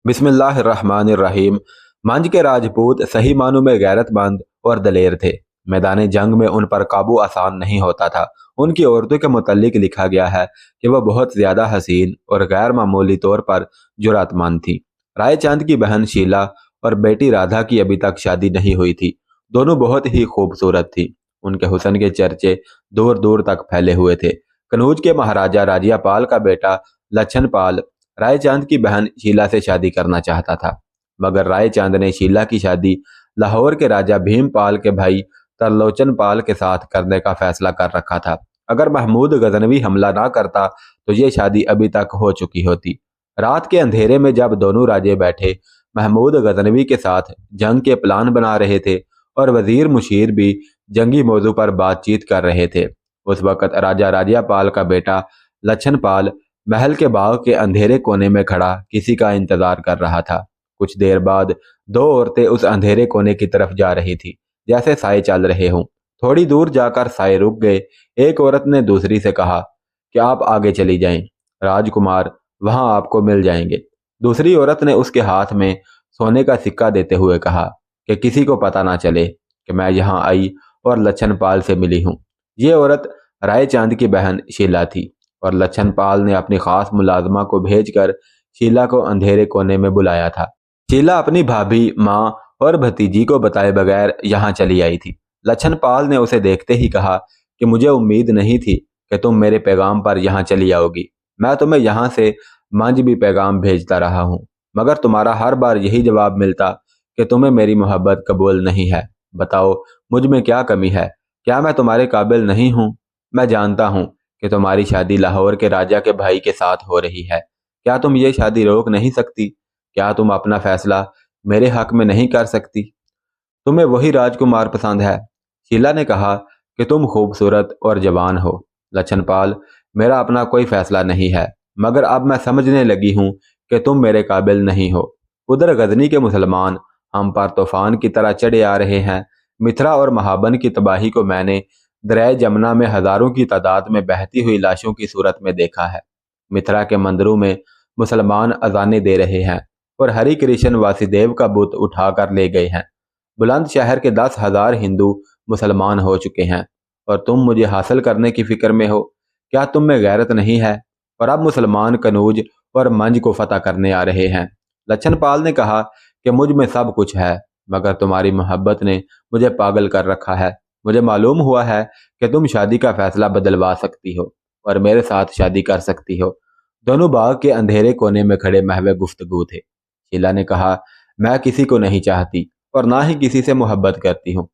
बिस्मिल्लाहिर्रहमानिर्रहीम। मंझ के राजपूत सही मानों में गैरतमंद और दलेर थे। मैदान जंग में उन पर काबू आसान नहीं होता था। उनकी औरतों के मुतल्लिक लिखा गया है कि वह बहुत ज्यादा हसीन और गैर मामूली तौर पर जुरातमंद थी। रायचंद की बहन शीला और बेटी राधा की अभी तक शादी नहीं हुई थी। दोनों बहुत ही खूबसूरत थी। उनके हुस्न के चर्चे दूर दूर तक फैले हुए थे। कनौज के महाराजा राजियापाल का बेटा लच्छन पाल रायचांद की बहन शीला से शादी करना चाहता था, मगर रायचांद ने शीला की शादी लाहौर के राजा भीमपाल के भाई तरलोचन पाल के साथ करने का फैसला कर रखा था। अगर महमूद गजनवी हमला ना करता तो ये शादी अभी तक हो चुकी होती। रात के अंधेरे में जब दोनों राजे बैठे महमूद गजनवी के साथ जंग के प्लान बना रहे थे और वजीर मुशीर भी जंगी मौजू पर बातचीत कर रहे थे, उस वक्त राजा राजियापाल का बेटा लच्छन पाल महल के बाग के अंधेरे कोने में खड़ा किसी का इंतजार कर रहा था। कुछ देर बाद दो औरतें उस अंधेरे कोने की तरफ जा रही थी, जैसे साए चल रहे हों। थोड़ी दूर जाकर साए रुक गए। एक औरत ने दूसरी से कहा कि आप आगे चली जाएं, राजकुमार वहां आपको मिल जाएंगे। दूसरी औरत ने उसके हाथ में सोने का सिक्का देते हुए कहा कि किसी को पता ना चले कि मैं यहाँ आई और लच्छन पाल से मिली हूँ। ये औरत रायचांद की बहन शीला थी और लच्छन पाल ने अपनी खास मुलाजमा को भेजकर शीला को अंधेरे कोने में बुलाया था। शीला अपनी भाभी, माँ और भतीजी को बताए बगैर यहाँ चली आई थी। लच्छन पाल ने उसे देखते ही कहा कि मुझे उम्मीद नहीं थी कि तुम मेरे पैगाम पर यहाँ चली आओगी। मैं तुम्हें यहाँ से मंझ भी पैगाम भेजता रहा हूँ, मगर तुम्हारा हर बार यही जवाब मिलता कि तुम्हें मेरी मोहब्बत कबूल नहीं है। बताओ मुझ में क्या कमी है? क्या मैं तुम्हारे काबिल नहीं हूँ? मैं जानता हूँ कि तुम्हारी शादी लाहौर के राजा के भाई के साथ हो रही है। क्या तुम ये शादी रोक नहीं सकती? क्या तुम अपना फैसला मेरे हक में नहीं कर सकती? तुम्हें वही राजकुमार पसंद है। शीला ने कहा कि तुम खूबसूरत और जवान हो। लच्छनपाल, मेरा अपना कोई फैसला नहीं है, मगर अब मैं समझने लगी हूँ कि तुम मेरे काबिल नहीं हो। उधर गजनी के मुसलमान हम पर तूफान की तरह चढ़े आ रहे हैं। मिथरा और महाबन की तबाही को मैंने दरिया जमुना में हजारों की तादाद में बहती हुई लाशों की सूरत में देखा है। मिथरा के मंदिरों में मुसलमान अजानें दे रहे हैं और हरि कृष्ण वासुदेव का बुत उठाकर ले गए हैं। बुलंद शहर के 10,000 हिंदू मुसलमान हो चुके हैं और तुम मुझे हासिल करने की फिक्र में हो। क्या तुम में गैरत नहीं है? और अब मुसलमान कनूज और मंज को फतह करने आ रहे हैं। लच्छन पाल ने कहा कि मुझ में सब कुछ है, मगर तुम्हारी मोहब्बत ने मुझे पागल कर रखा है। मुझे मालूम हुआ है कि तुम शादी का फैसला बदलवा सकती हो और मेरे साथ शादी कर सकती हो। दोनों बाग के अंधेरे कोने में खड़े महवे गुफ्तगू थे। शीला ने कहा, मैं किसी को नहीं चाहती और ना ही किसी से मोहब्बत करती हूँ,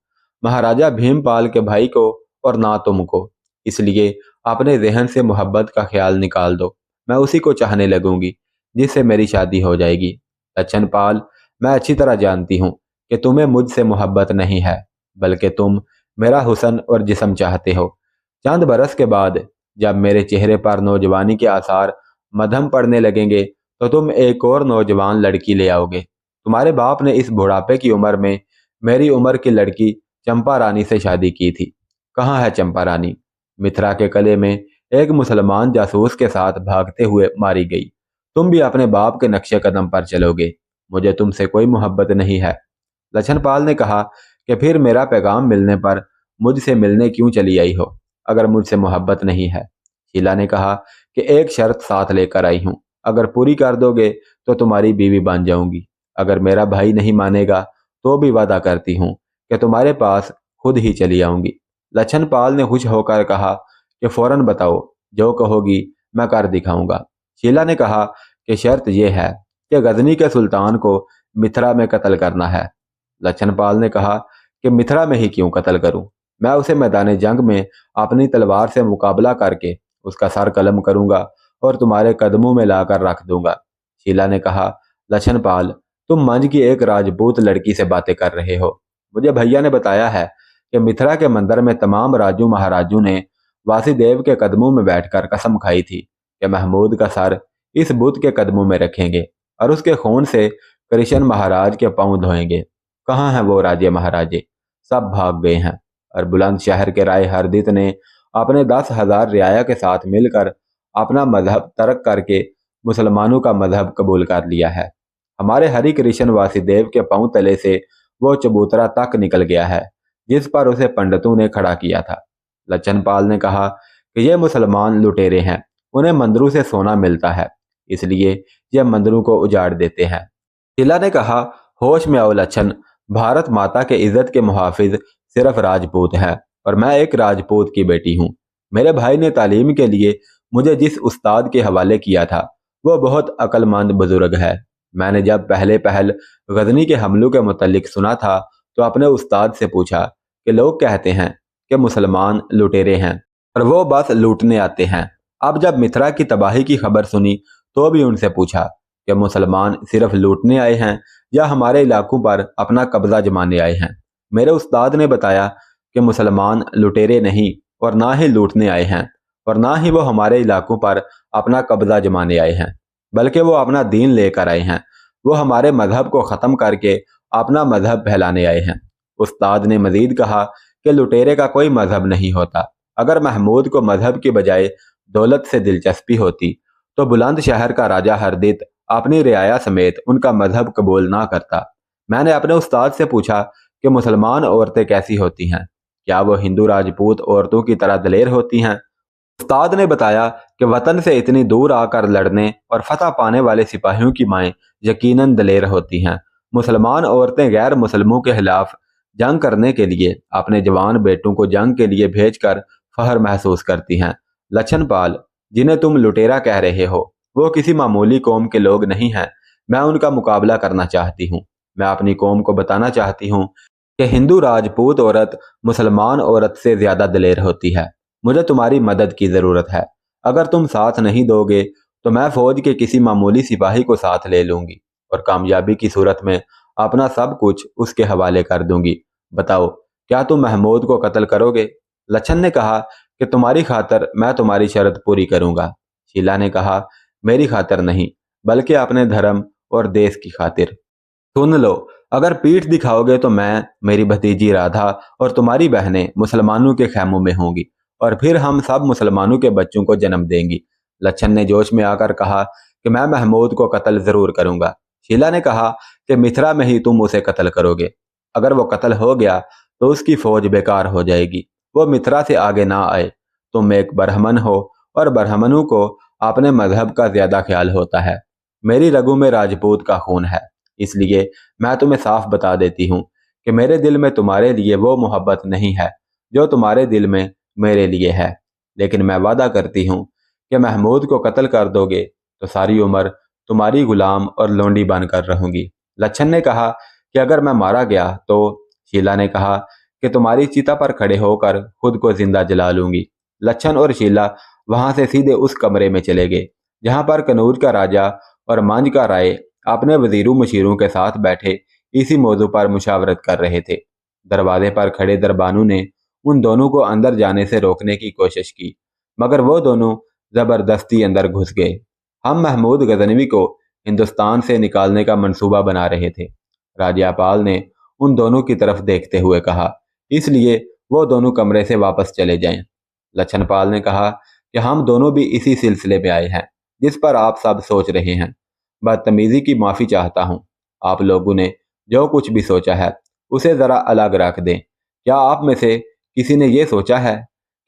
महाराजा भीमपाल के भाई को और ना तुमको। इसलिए अपने जहन से मोहब्बत का ख्याल निकाल दो। मैं उसी को चाहने लगूंगी जिससे मेरी शादी हो जाएगी। लच्छन पाल, मैं अच्छी तरह जानती हूँ कि तुम्हें मुझसे मोहब्बत नहीं है, बल्कि तुम मेरा हुस्न और जिस्म चाहते हो। चंद बरस के बाद जब मेरे चेहरे पर नौजवानी के आसार मध्यम पड़ने लगेंगे तो तुम एक और नौजवान लड़की ले आओगे। तुम्हारे बाप ने इस बुढ़ापे की उम्र में मेरी उम्र की लड़की चंपा रानी से शादी की थी। कहाँ है चंपा रानी? मिथरा के कले में एक मुसलमान जासूस के साथ भागते हुए मारी गई। तुम भी अपने बाप के नक्शे कदम पर चलोगे। मुझे तुमसे कोई मोहब्बत नहीं है। लच्छनपाल ने कहा कि फिर मेरा पैगाम मिलने पर मुझसे मिलने क्यों चली आई हो, अगर मुझसे मोहब्बत नहीं है? शीला ने कहा कि एक शर्त साथ लेकर आई हूँ, अगर पूरी कर दोगे तो तुम्हारी बीवी बन जाऊंगी। अगर मेरा भाई नहीं मानेगा तो भी वादा करती हूँ कि तुम्हारे पास खुद ही चली आऊंगी। लच्छनपाल ने खुश होकर कहा कि फौरन बताओ, जो कहोगी मैं कर दिखाऊंगा। शीला ने कहा कि शर्त यह है कि गजनी के सुल्तान को मिथरा में कत्ल करना है। लच्छनपाल ने कहा कि मिथरा में ही क्यों कत्ल करूं? मैं उसे मैदान जंग में अपनी तलवार से मुकाबला करके उसका सर कलम करूंगा और तुम्हारे कदमों में लाकर रख दूंगा। शीला ने कहा, लच्छनपाल, तुम मंझ की एक राजपूत लड़की से बातें कर रहे हो। मुझे भैया ने बताया है कि मिथरा के मंदिर में तमाम राजू महाराजू ने वासुदेव के कदमों में बैठकर कसम खाई थी कि महमूद का सर इस बुत के कदमों में रखेंगे और उसके खून से कृष्ण महाराज के पांव धोएंगे। कहाँ हैं वो राजे महाराजे? सब भाग गए हैं और बुलंद शहर के राय हरदित ने अपने 10,000 रियाया के साथ मिलकर अपना मजहब तर्क करके मुसलमानों का मजहब कबूल कर लिया है। हमारे हरि कृष्ण वासुदेव के पांव तले से वो चबूतरा तक निकल गया है जिस पर उसे पंडितों ने खड़ा किया था। लच्छनपाल ने कहा कि ये मुसलमान लुटेरे हैं, उन्हें मंदिरों से सोना मिलता है, इसलिए ये मंदिरों को उजाड़ देते हैं। शीला ने कहा, होश में आओ लच्छन, भारत माता के इज्जत के मुहाफिज सिर्फ राजपूत है और मैं एक राजपूत की बेटी हूँ। मेरे भाई ने तालीम के लिए मुझे जिस उस्ताद के हवाले किया था वो बहुत अक्लमंद बुजुर्ग है। मैंने जब पहले पहल गजनी के हमलों के मुतल्लिक सुना था तो अपने उस्ताद से पूछा कि लोग कहते हैं कि मुसलमान लुटेरे हैं और वो बस लूटने आते हैं। अब जब मिथरा की तबाही की खबर सुनी तो भी उनसे पूछा कि मुसलमान सिर्फ लूटने आए हैं या हमारे इलाकों पर अपना कब्जा जमाने आए हैं। मेरे उस्ताद ने बताया कि मुसलमान लुटेरे नहीं और ना ही लूटने आए हैं और ना ही वो हमारे इलाकों पर अपना कब्जा जमाने आए हैं, बल्कि वो अपना दीन लेकर आए हैं। वो हमारे मजहब को ख़त्म करके अपना मजहब फैलाने आए हैं। उस्ताद ने मजीद कहा कि लुटेरे का कोई मजहब नहीं होता। अगर महमूद को मजहब की बजाय दौलत से दिलचस्पी होती तो बुलंदशहर का राजा हरदित अपनी रियाया समेत उनका मजहब कबूल ना करता। मैंने अपने उस्ताद से पूछा कि मुसलमान औरतें कैसी होती हैं, क्या वो हिंदू राजपूत औरतों की तरह दलेर होती हैं? उस्ताद ने बताया कि वतन से इतनी दूर आकर लड़ने और फतह पाने वाले सिपाहियों की माएँ यकीनन दलेर होती हैं। मुसलमान औरतें गैर मुसलमों के खिलाफ जंग करने के लिए अपने जवान बेटों को जंग के लिए भेजकर फख्र महसूस करती हैं। लच्छनपाल, जिन्हें तुम लुटेरा कह रहे हो, वो किसी मामूली कौम के लोग नहीं हैं। मैं उनका मुकाबला करना चाहती हूँ। मैं अपनी कौम को बताना चाहती हूँ कि हिंदू राजपूत औरत मुसलमान औरत से ज्यादा दलेर होती है। मुझे तुम्हारी मदद की जरूरत है। अगर तुम साथ नहीं दोगे तो मैं फौज के किसी मामूली सिपाही को साथ ले लूंगी और कामयाबी की सूरत में अपना सब कुछ उसके हवाले कर दूंगी। बताओ, क्या तुम महमूद को कत्ल करोगे? लच्छन ने कहा कि तुम्हारी खातर मैं तुम्हारी शर्त पूरी करूंगा। शीला ने कहा, मेरी खातर नहीं, बल्कि अपने धर्म और देश की खातिर। सुन लो, अगर पीठ दिखाओगे तो मैं, मेरी भतीजी राधा और तुम्हारी बहनें मुसलमानों के खैमों में होंगी और फिर हम सब मुसलमानों के बच्चों को जन्म देंगी। लच्छन ने जोश में आकर कहा कि मैं महमूद को कत्ल जरूर करूंगा। शीला ने कहा कि मिथरा में ही तुम उसे कत्ल करोगे। अगर वो कत्ल हो गया तो उसकी फौज बेकार हो जाएगी। वो मिथरा से आगे ना आए। तुम एक ब्राह्मण हो और ब्राह्मणों को अपने मजहब का ज्यादा ख्याल होता है। मेरी रगों में राजपूत का खून है, इसलिए मैं तुम्हें साफ बता देती हूँ कि मेरे दिल में तुम्हारे लिए वो मोहब्बत नहीं है जो तुम्हारे दिल में मेरे लिए है। लेकिन मैं वादा करती हूँ कि महमूद को कत्ल कर दोगे तो सारी उम्र तुम्हारी गुलाम और लोंडी बनकर रहूंगी। लच्छन ने कहा कि अगर मैं मारा गया तो? शीला ने कहा कि तुम्हारी चिता पर खड़े होकर खुद को जिंदा जला लूंगी। लच्छन और शीला वहां से सीधे उस कमरे में चले गए जहां पर कनौज का राजा और मांझ का राय अपने वजीरों मशीरों के साथ बैठे इसी मौजू पर मुशावरत कर रहे थे। दरवाजे पर खड़े दरबानों ने उन दोनों को अंदर जाने से रोकने की कोशिश की, मगर वो दोनों जबरदस्ती अंदर घुस गए। हम महमूद गजनवी को हिंदुस्तान से निकालने का मंसूबा बना रहे थे, राज्यपाल ने उन दोनों की तरफ देखते हुए कहा, इसलिए वो दोनों कमरे से वापस चले जाएं। लच्छनपाल ने कहा कि हम दोनों भी इसी सिलसिले में आए हैं जिस पर आप सब सोच रहे हैं। बदतमीजी की माफी चाहता हूँ। आप लोगों ने जो कुछ भी सोचा है उसे जरा अलग रख दें। क्या आप में से किसी ने यह सोचा है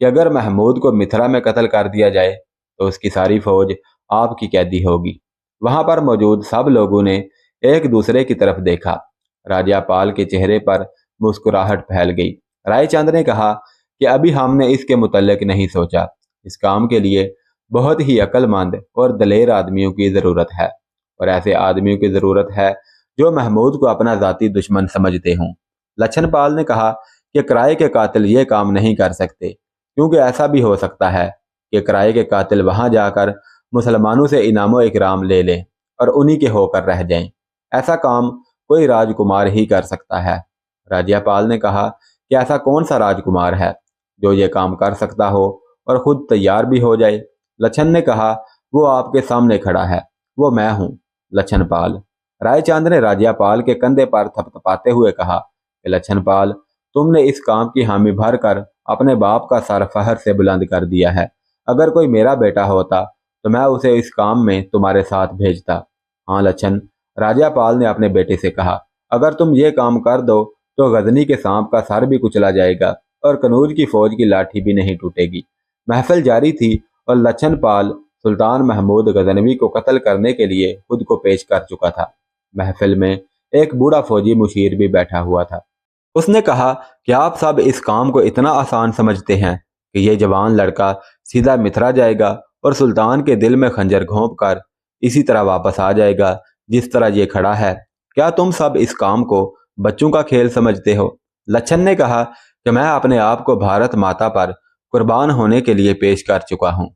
कि अगर महमूद को मिथरा में कत्ल कर दिया जाए तो उसकी सारी फौज आपकी कैदी होगी? वहां पर मौजूद सब लोगों ने एक दूसरे की तरफ देखा। राज्यपाल के चेहरे पर मुस्कुराहट फैल गई। रायचंद ने कहा कि अभी हमने इसके मुतल्लिक नहीं सोचा। इस काम के लिए बहुत ही अक्लमंद और दलेर आदमियों की जरूरत है और ऐसे आदमियों की जरूरत है जो महमूद को अपना जाती दुश्मन समझते हों। लच्छनपाल ने कहा कि किराए के कातिल ये काम नहीं कर सकते, क्योंकि ऐसा भी हो सकता है कि किराए के कातिल वहां जाकर मुसलमानों से इनामो इकराम ले लें और उन्हीं के होकर रह जाएं। ऐसा काम कोई राजकुमार ही कर सकता है। राज्यपाल ने कहा कि ऐसा कौन सा राजकुमार है जो ये काम कर सकता हो और खुद तैयार भी हो जाए? लच्छन ने कहा, वो आपके सामने खड़ा है, वो मैं हूँ, लच्छनपाल। रायचंद ने राज्यपाल के कंधे पर थपथपाते हुए कहा कि लच्छनपाल, तुमने इस काम की हामी भर कर अपने बाप का सर फहर से बुलंद कर दिया है। अगर कोई मेरा बेटा होता तो मैं उसे इस काम में तुम्हारे साथ भेजता। हाँ लच्छन, راجہ پال نے اپنے بیٹے سے کہا، اگر تم یہ کام کر دو تو غزنی کے سانپ کا سر بھی کچلا جائے گا اور کنوج کی فوج کی لاٹھی بھی نہیں ٹوٹے گی۔ محفل جاری تھی اور لچھن پال سلطان محمود غزنوی کو قتل کرنے کے لیے خود کو پیش کر چکا تھا۔ محفل میں ایک بوڑھا فوجی مشیر بھی بیٹھا ہوا تھا۔ اس نے کہا کہ آپ سب اس کام کو اتنا آسان سمجھتے ہیں کہ یہ جوان لڑکا سیدھا متھرا جائے گا اور سلطان کے دل میں خنجر گھونپ کر اسی طرح واپس آ جائے گا جس طرح یہ کھڑا ہے۔ کیا تم سب اس کام کو بچوں کا کھیل سمجھتے ہو؟ لچھن نے کہا کہ میں اپنے آپ کو بھارت ماتا پر قربان ہونے کے لیے پیش کر چکا ہوں۔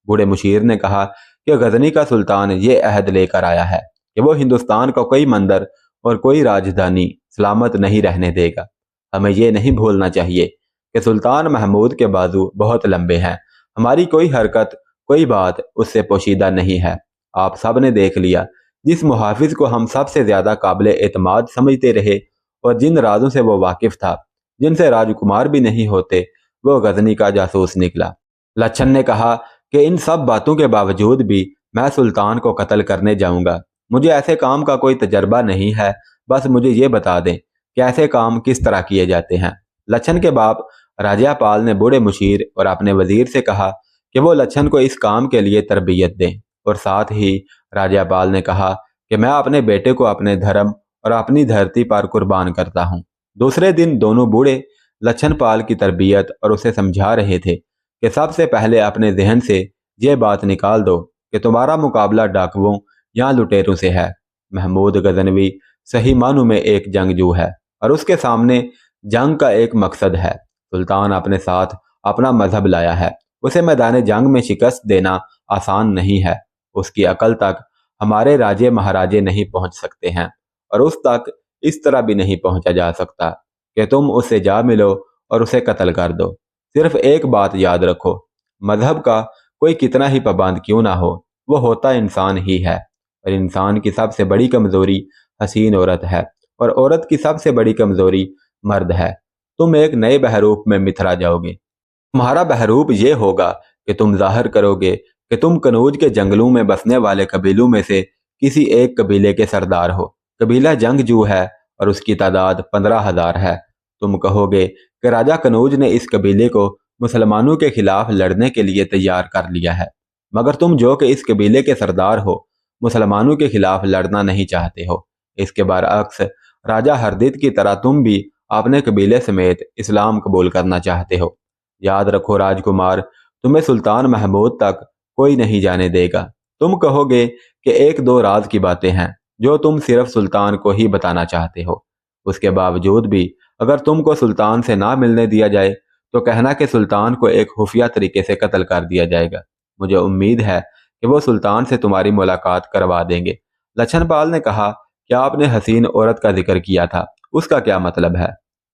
بوڑھے مشیر نے کہا کہ غزنی کا سلطان یہ عہد لے کر آیا ہے کہ وہ ہندوستان کا کوئی مندر اور کوئی راجدھانی سلامت نہیں رہنے دے گا۔ ہمیں یہ نہیں بھولنا چاہیے کہ سلطان محمود کے بازو بہت لمبے ہیں۔ ہماری کوئی حرکت، کوئی بات اس سے پوشیدہ نہیں ہے۔ آپ سب نے دیکھ لیا، جس محافظ کو ہم سب سے زیادہ قابل اعتماد سمجھتے رہے اور جن رازوں سے وہ واقف تھا، جن سے راجکمار بھی نہیں ہوتے، وہ غزنی کا جاسوس نکلا۔ لچھن نے کہا کہ ان سب باتوں کے باوجود بھی میں سلطان کو قتل کرنے جاؤں گا۔ مجھے ایسے کام کا کوئی تجربہ نہیں ہے، بس مجھے یہ بتا دیں کہ ایسے کام کس طرح کیے جاتے ہیں۔ لچھن کے باپ راجہ پال نے بوڑھے مشیر اور اپنے وزیر سے کہا کہ وہ لچھن کو اس کام کے لیے تربیت دیں، اور ساتھ ہی راجہ پال نے کہا کہ میں اپنے بیٹے کو اپنے دھرم اور اپنی دھرتی پر قربان کرتا ہوں۔ دوسرے دن دونوں بوڑھے لچھن پال کی تربیت اور اسے سمجھا رہے تھے کہ سب سے پہلے اپنے ذہن سے یہ بات نکال دو کہ تمہارا مقابلہ ڈاکوؤں یا لٹیروں سے ہے۔ محمود غزنوی صحیح معنوں میں ایک جنگجو ہے اور اس کے سامنے جنگ کا ایک مقصد ہے۔ سلطان اپنے ساتھ اپنا مذہب لایا ہے، اسے میدان جنگ میں شکست دینا آسان نہیں ہے۔ اس کی عقل تک ہمارے راجے مہاراجے نہیں پہنچ سکتے ہیں، اور اس تک اس طرح بھی نہیں پہنچا جا سکتا کہ تم اس سے جا ملو اور اسے قتل کر دو۔ صرف ایک بات یاد رکھو، مذہب کا کوئی کتنا ہی پابند کیوں نہ ہو، وہ ہوتا انسان ہی ہے، اور انسان کی سب سے بڑی کمزوری حسین عورت ہے، اور عورت کی سب سے بڑی کمزوری مرد ہے۔ تم ایک نئے بحروپ میں متھرا جاؤ گے۔ تمہارا بحروپ یہ ہوگا کہ تم ظاہر کرو گے کہ تم کنوج کے جنگلوں میں بسنے والے قبیلوں میں سے کسی ایک قبیلے کے سردار ہو۔ قبیلہ جنگجو ہے اور اس کی تعداد 15,000 ہے۔ تم کہو گے کہ راجہ کنوج نے اس قبیلے کو مسلمانوں کے خلاف لڑنے کے لیے تیار کر لیا ہے، مگر تم جو کہ اس قبیلے کے سردار ہو، مسلمانوں کے خلاف لڑنا نہیں چاہتے ہو۔ اس کے برعکس راجہ ہردت کی طرح تم بھی اپنے قبیلے سمیت اسلام قبول کرنا چاہتے ہو۔ یاد رکھو راجکمار، تمہیں سلطان محمود تک کوئی نہیں جانے دے گا۔ تم کہو گے کہ ایک دو راز کی باتیں ہیں جو تم صرف سلطان کو ہی بتانا چاہتے ہو۔ اس کے باوجود بھی اگر تم کو سلطان سے نہ ملنے دیا جائے تو کہنا کہ سلطان کو ایک خفیہ طریقے سے قتل کر دیا جائے گا۔ مجھے امید ہے کہ وہ سلطان سے تمہاری ملاقات کروا دیں گے۔ لچھن پال نے کہا کہ آپ نے حسین عورت کا ذکر کیا تھا، اس کا کیا مطلب ہے؟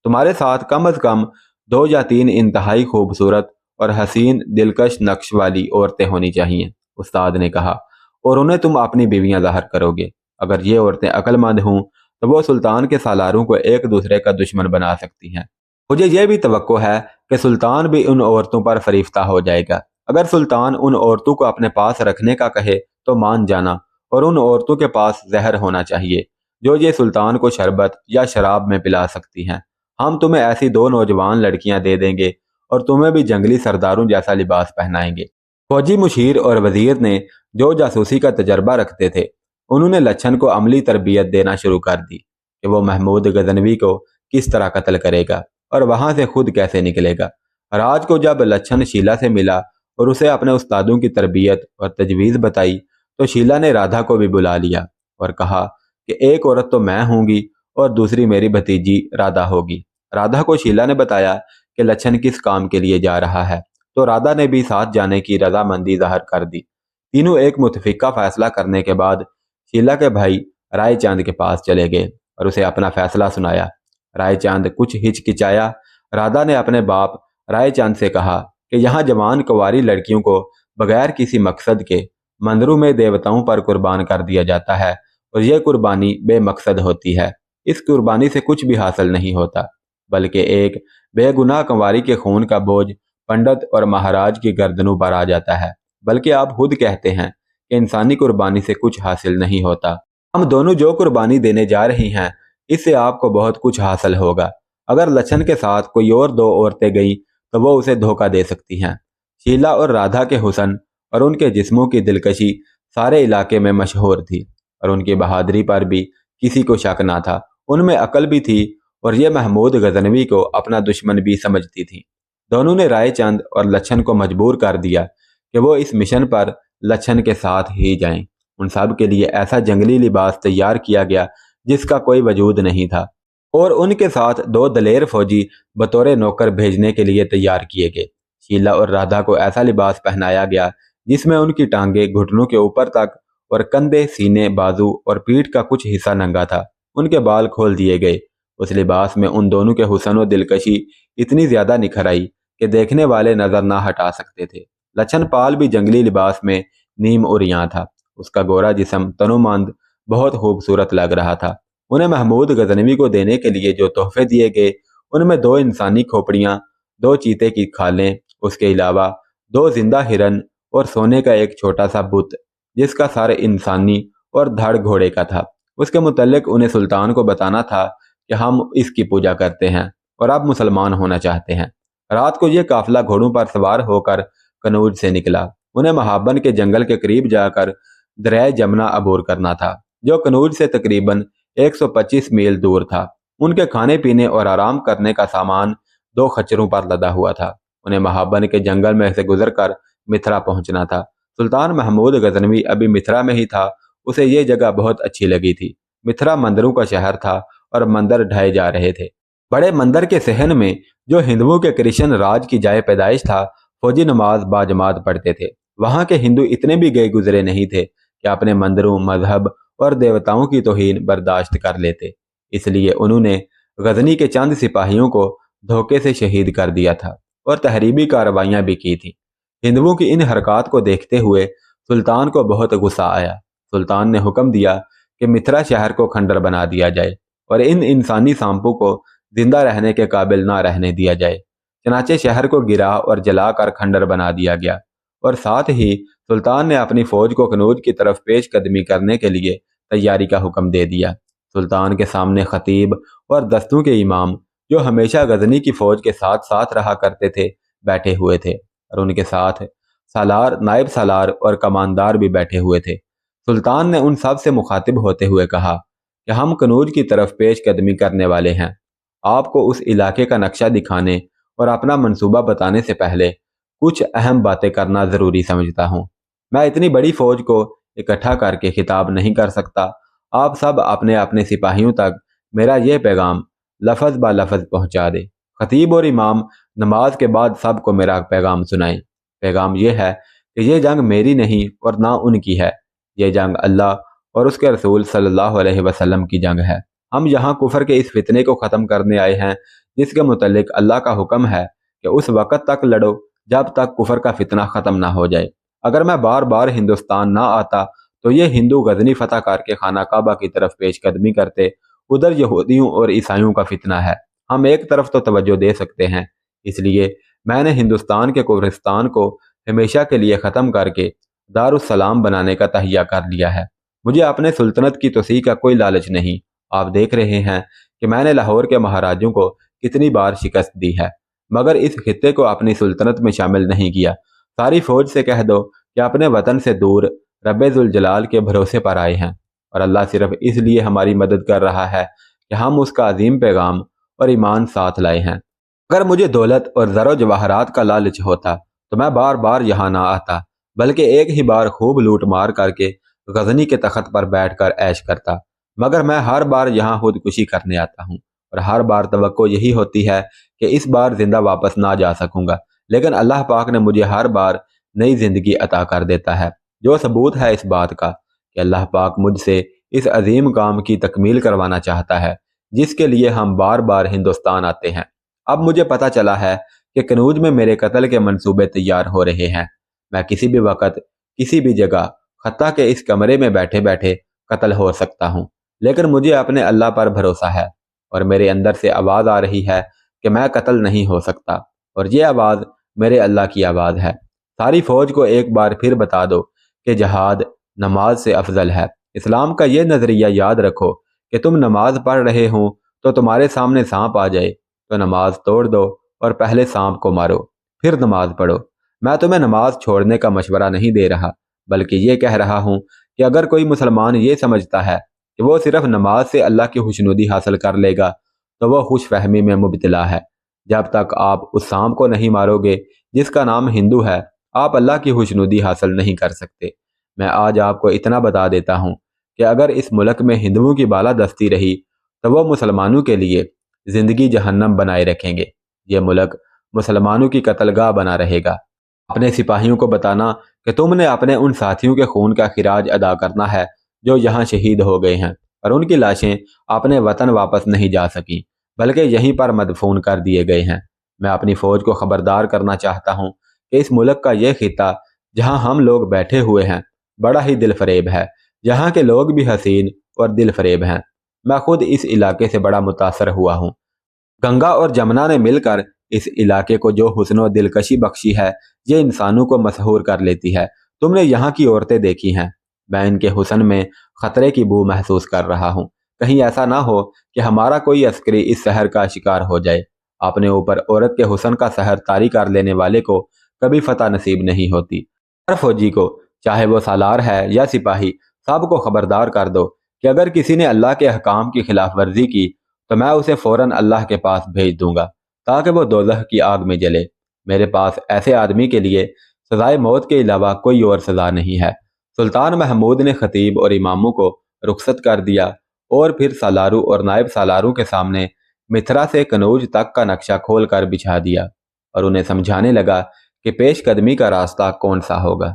تمہارے ساتھ کم از کم 2 یا 3 انتہائی خوبصورت اور حسین دلکش نقش والی عورتیں ہونی چاہیے، استاد نے کہا، اور انہیں تم اپنی بیویاں ظاہر کرو گے۔ اگر یہ عورتیں عقل مند ہوں تو وہ سلطان کے سالاروں کو ایک دوسرے کا دشمن بنا سکتی ہیں۔ مجھے یہ بھی توقع ہے کہ سلطان بھی ان عورتوں پر فریفتہ ہو جائے گا۔ اگر سلطان ان عورتوں کو اپنے پاس رکھنے کا کہے تو مان جانا، اور ان عورتوں کے پاس زہر ہونا چاہیے جو یہ سلطان کو شربت یا شراب میں پلا سکتی ہیں۔ ہم تمہیں ایسی 2 نوجوان لڑکیاں دے دیں گے اور تمہیں بھی جنگلی سرداروں جیسا لباس پہنائیں گے۔ فوجی مشیر اور وزیر نے جو جاسوسی کا تجربہ رکھتے تھے، انہوں نے لچھن کو عملی تربیت دینا شروع کر دی کہ وہ محمود غزنوی کو کس طرح قتل کرے گا اور وہاں سے خود کیسے نکلے گا۔ رات کو جب لچھن شیلا سے ملا اور اسے اپنے استادوں کی تربیت اور تجویز بتائی تو شیلا نے رادھا کو بھی بلا لیا اور کہا کہ ایک عورت تو میں ہوں گی اور دوسری میری بھتیجی رادھا ہوگی۔ رادھا کو شیلا نے بتایا کہ لچھن کس کام کے لیے جا رہا ہے، تو رادھا نے بھی ساتھ جانے کی رضامندی ظاہر کر دی۔ تینوں ایک متفقہ فیصلہ کرنے کے بعد شیلا کے بھائی رائے چاند کے پاس چلے گئے اور اسے اپنا فیصلہ سنایا۔ رائے چاند کچھ ہچکچایا۔ رادھا نے اپنے باپ رائے چاند سے کہا کہ یہاں جوان کنواری لڑکیوں کو بغیر کسی مقصد کے مندروں میں دیوتاؤں پر قربان کر دیا جاتا ہے، اور یہ قربانی بے مقصد ہوتی ہے۔ اس قربانی سے کچھ بھی حاصل نہیں ہوتا، بلکہ ایک بے گناہ کنواری کے خون کا بوجھ پنڈت اور مہاراج کی گردنوں پر آ جاتا ہے۔ بلکہ آپ خود کہتے ہیں کہ انسانی قربانی سے کچھ حاصل نہیں ہوتا۔ हम दोनों जो कुर्बानी देने जा रही हैं, इससे आपको बहुत कुछ हासिल होगा। अगर लच्छन के साथ कोई और दो औरतें गईं तो वो उसे धोखा दे सकती हैं। शीला और राधा के हुस्न और उनके जिस्मों की दिलकशी सारे इलाके में मशहूर थी और उनकी बहादुरी पर भी किसी को शक ना था। उनमें अकल भी थी और ये महमूद गजनवी को अपना दुश्मन भी समझती थी। दोनों ने रायचंद और लच्छन को मजबूर कर दिया कि वो इस मिशन पर लच्छन के साथ ही जाएं। उन सब के लिए ऐसा जंगली लिबास तैयार किया गया जिसका कोई वजूद नहीं था और उनके साथ दो दलेर फौजी बतौर नौकर भेजने के लिए तैयार किए गए। शीला और राधा को ऐसा लिबास पहनाया गया जिसमें उनकी टांगे घुटनों के ऊपर तक और कंधे, सीने, बाजू और पीठ का कुछ हिस्सा नंगा था। उनके बाल खोल दिए गए। उस लिबास में उन दोनों के हुस्न और दिलकशी इतनी ज्यादा निखर आई कि देखने वाले नजर ना हटा सकते थे। लच्छन पाल भी जंगली लिबास में नीम उरियां था। उसका गोरा जिस्म तनोमंद बहुत खूबसूरत लग रहा था। उन्हें महमूद गजनवी को देने के लिए जो तोहफे दिए गए उनमें दो इंसानी खोपड़ियां, दो चीते की खालें, उसके अलावा दो जिंदा हिरन और सोने का एक छोटा सा बुत जिसका सर इंसानी और धड़ घोड़े का था। उसके मुतल्लिक उन्हें सुल्तान को बताना था कि हम इसकी पूजा करते हैं और अब मुसलमान होना चाहते हैं। रात को यह काफिला घोड़ों पर सवार होकर कनौज से निकला। उन्हें महाबन के जंगल के करीब जाकर दरिया जमुना अबूर करना था जो कनौज से तकरीबन 125 मील दूर था। उनके खाने पीने और आराम करने का सामान दो खच्चरों पर लदा हुआ था। उन्हें महाबन के जंगल में से गुजरकर मिथरा पहुंचना था। सुल्तान महमूद गजनवी अभी मिथरा में ही था। उसे ये जगह बहुत अच्छी लगी थी। मिथरा मंदिरों का शहर था और मंदिर ढाए जा रहे थे। बड़े मंदिर के सहन में जो हिंदुओं के कृष्ण राज की जाए पैदाइश था, फौजी नमाज बाजमात पढ़ते थे। वहां के हिंदू इतने भी गए गुजरे नहीं थे कि अपने मंदिरों, मजहब और देवताओं की तौहीन बर्दाश्त कर लेते। इसलिए उन्होंने गजनी के चंद सिपाहियों को धोखे से शहीद कर दिया था और तहरीबी कार्रवाइयां भी की थी। हिंदुओं की इन हरकत को देखते हुए सुल्तान को बहुत गुस्सा आया। सुल्तान ने हुक्म दिया कि मिथरा शहर को खंडर बना दिया जाए और इन इंसानी सांपों को जिंदा रहने के काबिल ना रहने दिया जाए। चनाचे शहर को गिरा और जलाकर खंडर बना दिया गया और साथ ही सुल्तान ने अपनी फौज को कनौज की तरफ पेश कदमी करने के लिए तैयारी का हुक्म दे दिया। सुल्तान के सामने खतीब और दस्तों के इमाम जो हमेशा गजनी की फौज के साथ साथ रहा करते थे बैठे हुए थे और उनके साथ सालार, नायब सालार और कमानदार भी बैठे हुए थे। सुल्तान ने उन सब से मुखातिब होते हुए कहा कि हम कनौज की तरफ पेश कदमी करने वाले हैं। आपको उस इलाके का नक्शा दिखाने और अपना मंसूबा बताने से पहले कुछ अहम बातें करना जरूरी समझता हूँ। मैं इतनी बड़ी फौज को इकट्ठा करके खिताब नहीं कर सकता। आप सब अपने अपने सिपाहियों तक मेरा यह पैगाम लफज ब लफज पहुंचा दे। खतीब और इमाम नमाज के बाद सबको मेरा पैगाम सुनाएं। पैगाम यह है कि यह जंग मेरी नहीं और ना उनकी है। यह जंग अल्लाह और उसके रसूल सल्लल्लाहु अलैहि वसल्लम की जंग है। हम यहाँ कुफर के इस फितने को ख़त्म करने आए हैं जिसके मुतल्लिक अल्लाह का हुक्म है कि उस वक़्त तक लड़ो जब तक कुफर का फितना ख़त्म ना हो जाए। अगर मैं बार बार हिंदुस्तान ना आता तो ये हिंदू गजनी फतह करके खाना काबा की तरफ पेशकदमी करते। उधर यहूदियों और ईसाइयों का फितना है। हम एक तरफ तो तवज्जो दे सकते हैं। इसलिए मैंने हिंदुस्तान के कुफरिस्तान को हमेशा के लिए ख़त्म करके दारुस्सलाम बनाने का तहिया कर लिया है। मुझे अपने सुल्तनत की तोसी का कोई लालच नहीं। आप देख रहे हैं कि मैंने लाहौर के महाराजों को कितनी बार शिकस्त दी है, मगर इस खित्ते को अपनी सुल्तनत में शामिल नहीं किया। सारी फौज से कह दो कि अपने वतन से दूर रब्बे जुल जलाल के भरोसे पर आए हैं और अल्लाह सिर्फ इसलिए हमारी मदद कर रहा है कि हम उसका अजीम पैगाम और ईमान साथ लाए हैं। अगर मुझे दौलत और ज़रो जवाहरात का लालच होता तो मैं बार बार यहाँ ना आता, बल्कि एक ही बार खूब लूट मार करके गजनी के तख्त पर बैठकर ऐश करता। मगर मैं हर बार यहाँ खुदकुशी करने आता हूँ और हर बार तवक्को यही होती है कि इस बार जिंदा वापस ना जा सकूंगा। लेकिन अल्लाह पाक ने मुझे हर बार नई जिंदगी अता कर देता है, जो सबूत है इस बात का कि अल्लाह पाक मुझसे इस अजीम काम की तकमील करवाना चाहता है जिसके लिए हम बार बार हिंदुस्तान आते हैं। अब मुझे पता चला है कि कनौज में मेरे कत्ल के मंसूबे तैयार हो रहे हैं। मैं किसी भी वक्त किसी भी जगह खत्ता के इस कमरे में बैठे बैठे कत्ल हो सकता हूँ, लेकिन मुझे अपने अल्लाह पर भरोसा है और मेरे अंदर से आवाज़ आ रही है कि मैं कत्ल नहीं हो सकता और ये आवाज़ मेरे अल्लाह की आवाज़ है। सारी फौज को एक बार फिर बता दो कि जहाद नमाज से अफजल है। اسلام کا یہ نظریہ یاد رکھو کہ تم نماز پڑھ رہے ہو تو تمہارے سامنے سانپ آ جائے تو نماز توڑ دو اور پہلے سانپ کو مارو، پھر نماز پڑھو۔ میں تمہیں نماز چھوڑنے کا مشورہ نہیں دے رہا، بلکہ یہ کہہ رہا ہوں کہ اگر کوئی مسلمان یہ سمجھتا ہے کہ وہ صرف نماز سے اللہ کی خوشنودی حاصل کر لے گا تو وہ خوش فہمی میں مبتلا ہے۔ جب تک آپ اس سانپ کو نہیں مارو گے جس کا نام ہندو ہے، آپ اللہ کی خوشنودی حاصل نہیں کر سکتے۔ میں آج آپ کو اتنا بتا دیتا ہوں کہ اگر اس ملک میں ہندوؤں کی بالادستی رہی تو وہ مسلمانوں کے لیے زندگی جہنم بنائے رکھیں گے۔ یہ ملک مسلمانوں کی قتل گاہ بنا رہے گا۔ اپنے سپاہیوں کو بتانا کہ تم نے اپنے ان ساتھیوں کے خون کا خراج ادا کرنا ہے جو یہاں شہید ہو گئے ہیں اور ان کی لاشیں اپنے وطن واپس نہیں جا سکیں بلکہ یہیں پر مدفون کر دیے گئے ہیں۔ میں اپنی فوج کو خبردار کرنا چاہتا ہوں کہ اس ملک کا یہ خطہ جہاں ہم لوگ بیٹھے ہوئے ہیں بڑا ہی دل فریب ہے، جہاں کے لوگ بھی حسین اور دل فریب ہیں۔ میں خود اس علاقے سے بڑا متاثر ہوا ہوں۔ گنگا اور جمنا نے مل کر اس علاقے کو جو حسن و دلکشی بخشی ہے یہ انسانوں کو مسحور کر لیتی ہے۔ تم نے یہاں کی عورتیں دیکھی ہیں، میں ان کے حسن میں خطرے کی بو محسوس کر رہا ہوں۔ کہیں ایسا نہ ہو کہ ہمارا کوئی عسکری اس سحر کا شکار ہو جائے۔ اپنے اوپر عورت کے حسن کا سحر طاری کر لینے والے کو کبھی فتح نصیب نہیں ہوتی۔ ہر فوجی کو، چاہے وہ سالار ہے یا سپاہی، سب کو خبردار کر دو کہ اگر کسی نے اللہ کے احکام کی خلاف ورزی کی تو میں اسے فوراً اللہ کے پاس بھیج دوں گا تاکہ وہ دوزخ کی آگ میں جلے۔ میرے پاس ایسے آدمی کے لیے سزائے موت کے علاوہ کوئی اور سزا نہیں ہے۔ سلطان محمود نے خطیب اور اماموں کو رخصت کر دیا اور پھر سالاروں اور نائب سالاروں کے سامنے متھرا سے کنوج تک کا نقشہ کھول کر بچھا دیا اور انہیں سمجھانے لگا کہ پیش قدمی کا راستہ کون سا ہوگا۔